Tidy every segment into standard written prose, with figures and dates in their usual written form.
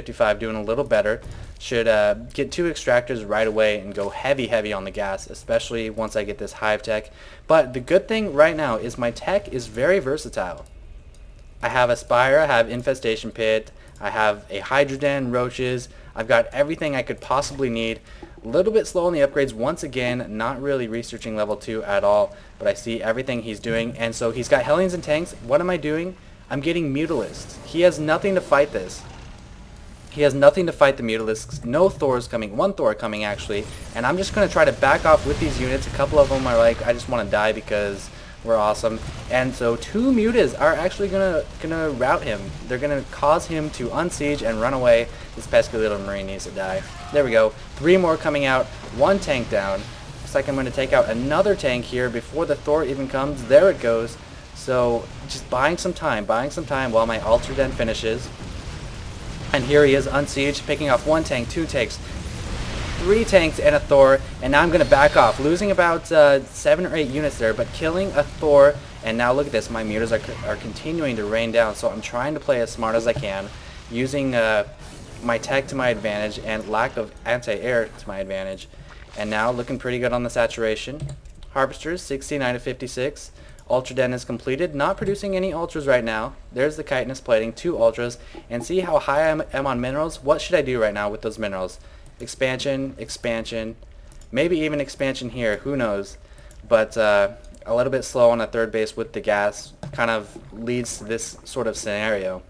55 doing a little better. Should get 2 extractors right away and go heavy on the gas, especially once I get this hive tech. But the good thing right now is my tech is very versatile. I have a spire, I have infestation pit, I have a hydrogen, roaches, I've got everything I could possibly need. A little bit slow on the upgrades once again, not really researching level 2 at all, but I see everything he's doing. And so he's got Hellions and tanks. What am I doing? I'm getting Mutalisks. He has nothing to fight this. He has nothing to fight the Mutalisks. No Thors coming. 1 Thor coming actually. And I'm just going to try to back off with these units. A couple of them are like, I just want to die because we're awesome. And so 2 Mutas are actually gonna rout him. They're gonna cause him to unsiege and run away. This pesky little Marine needs to die. There we go. 3 more coming out. 1 tank down. Looks like I'm going to take out another tank here before the Thor even comes. There it goes. So just buying some time while my Ultra Den finishes. And here he is unsieged, picking off 1 tank, 2 tanks, 3 tanks and a Thor, and now I'm going to back off, losing about 7 or 8 units there, but killing a Thor. And now look at this, my mutas are continuing to rain down, so I'm trying to play as smart as I can, using my tech to my advantage and lack of anti-air to my advantage. And now looking pretty good on the saturation. Harvesters 69 to 56. Ultra Den is completed, not producing any ultras right now. There's the chitinous plating, 2 ultras, and see how high I am on minerals. What should I do right now with those minerals? Expansion, expansion, maybe even expansion here, who knows. But a little bit slow on the 3rd base with the gas kind of leads to this sort of scenario.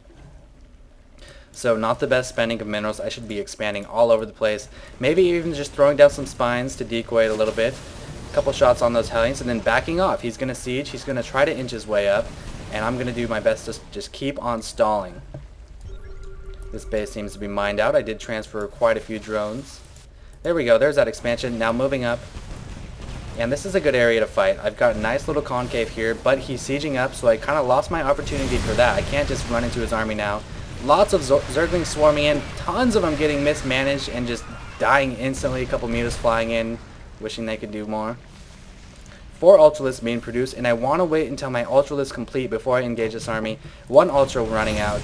So not the best spending of minerals. I should be expanding all over the place. Maybe even just throwing down some spines to decoy it a little bit. A couple shots on those Hellions and then backing off. He's going to siege. He's going to try to inch his way up. And I'm going to do my best to just keep on stalling. This base seems to be mined out. I did transfer quite a few drones. There we go. There's that expansion. Now moving up. And this is a good area to fight. I've got a nice little concave here, but he's sieging up, so I kind of lost my opportunity for that. I can't just run into his army now. Lots of Zerglings swarming in. Tons of them getting mismanaged and just dying instantly. A couple mutas flying in, wishing they could do more. 4 Ultralisks being produced, and I want to wait until my Ultralisk complete before I engage this army. 1 Ultra running out.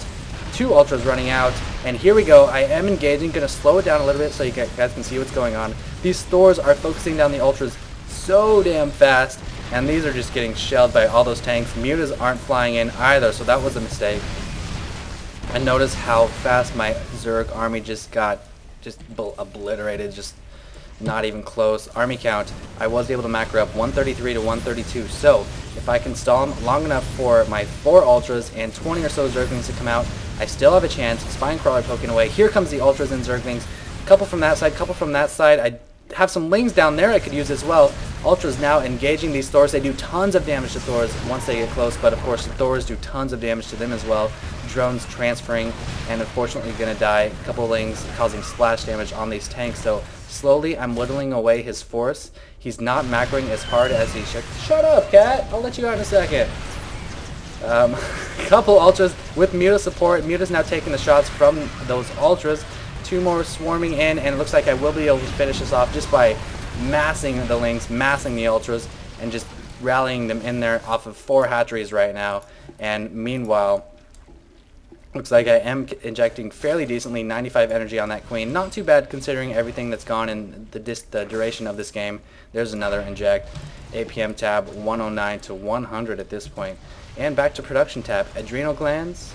2 Ultras running out, and here we go. I am engaging, gonna slow it down a little bit so you guys can see what's going on. These Thors are focusing down the Ultras so damn fast, and these are just getting shelled by all those tanks. Mutas aren't flying in either, so that was a mistake. And notice how fast my Zerg army just got obliterated, just not even close. Army count, I was able to macro up 133 to 132, so if I can stall them long enough for my 4 Ultras and 20 or so Zerglings to come out, I still have a chance. Spine Crawler poking away. Here comes the Ultras and Zerglings. Couple from that side, couple from that side. I have some Lings down there I could use as well. Ultras now engaging these Thors. They do tons of damage to Thors once they get close, but of course the Thors do tons of damage to them as well. Drones transferring and unfortunately going to die. A couple Lings causing splash damage on these tanks, so slowly I'm whittling away his force. He's not macroing as hard as he should. Shut up, cat! I'll let you out in a second. Couple Ultras with Muta support. Muta's now taking the shots from those Ultras. 2 more swarming in, and it looks like I will be able to finish this off just by massing the Lings, massing the Ultras, and just rallying them in there off of 4 hatcheries right now. And meanwhile, looks like I am injecting fairly decently, 95 energy on that Queen. Not too bad considering everything that's gone in the duration of this game. There's another inject. APM tab 109 to 100 at this point. And back to production tab. Adrenal glands,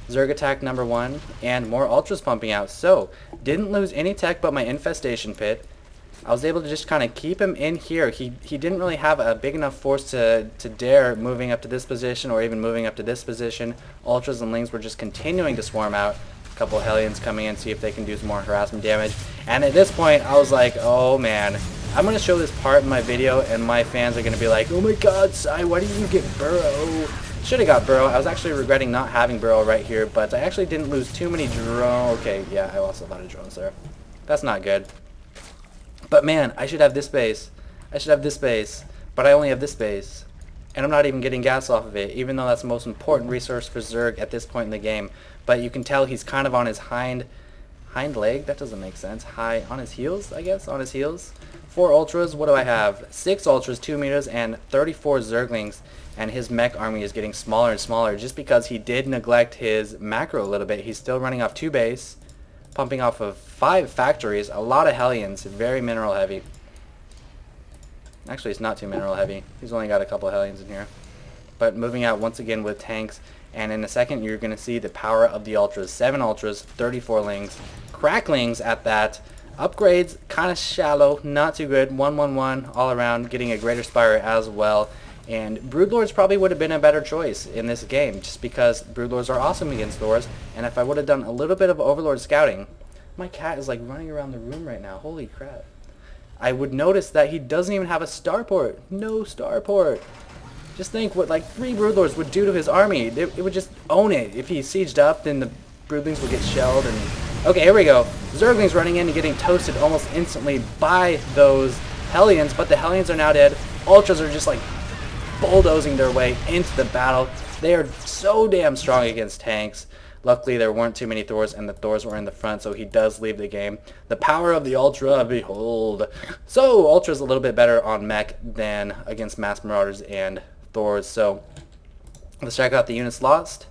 Zerg attack number 1, and more Ultras pumping out. So, didn't lose any tech but my infestation pit. I was able to just kind of keep him in here. He didn't really have a big enough force to dare moving up to this position or even moving up to this position. Ultras and Lings were just continuing to swarm out. A couple Hellions coming in, see if they can do some more harassment damage. And at this point, I was like, oh man. I'm going to show this part in my video, and my fans are going to be like, oh my god, Psy, why didn't you get Burrow? Should have got Burrow. I was actually regretting not having Burrow right here, but I actually didn't lose too many drones. Okay, yeah, I lost a lot of drones there. That's not good. But man, I should have this base. I should have this base, but I only have this base. And I'm not even getting gas off of it, even though that's the most important resource for Zerg at this point in the game. But you can tell he's kind of on his hind leg. That doesn't make sense. On his heels, I guess. On his heels. 4 Ultras. What do I have? 6 Ultras, 2 Mutas, and 34 Zerglings. And his mech army is getting smaller and smaller just because he did neglect his macro a little bit. He's still running off 2 base, pumping off of 5 factories, a lot of Hellions, very mineral heavy. Actually, it's not too mineral heavy. He's only got a couple of Hellions in here. But moving out once again with tanks, and in a second you're going to see the power of the Ultras. 7 Ultras, 34 Lings, Cracklings at that. Upgrades, kind of shallow, not too good. 1-1-1 all around, getting a Greater Spire as well. And Broodlords probably would have been a better choice in this game, just because Broodlords are awesome against Thors, and if I would have done a little bit of Overlord scouting... My cat is like running around the room right now, holy crap. I would notice that he doesn't even have a starport. No starport. Just think what like 3 Broodlords would do to his army. It would just own it. If he sieged up, then the Broodlings would get shelled. And okay, here we go. Zerglings running in and getting toasted almost instantly by those Hellions, but the Hellions are now dead. Ultras are just like bulldozing their way into the battle. They are so damn strong against tanks. Luckily, there weren't too many Thors, and the Thors were in the front, so he does leave the game. The power of the Ultra, behold. So, Ultra's a little bit better on mech than against Mass Marauders and Thors. So, let's check out the units lost.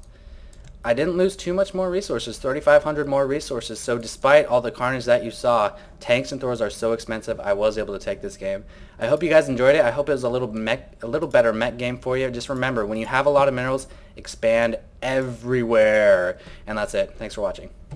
I didn't lose too much more resources, 3,500 more resources. So despite all the carnage that you saw, tanks and Thors are so expensive, I was able to take this game. I hope you guys enjoyed it. I hope it was a little better mech game for you. Just remember, when you have a lot of minerals, expand everywhere. And that's it. Thanks for watching.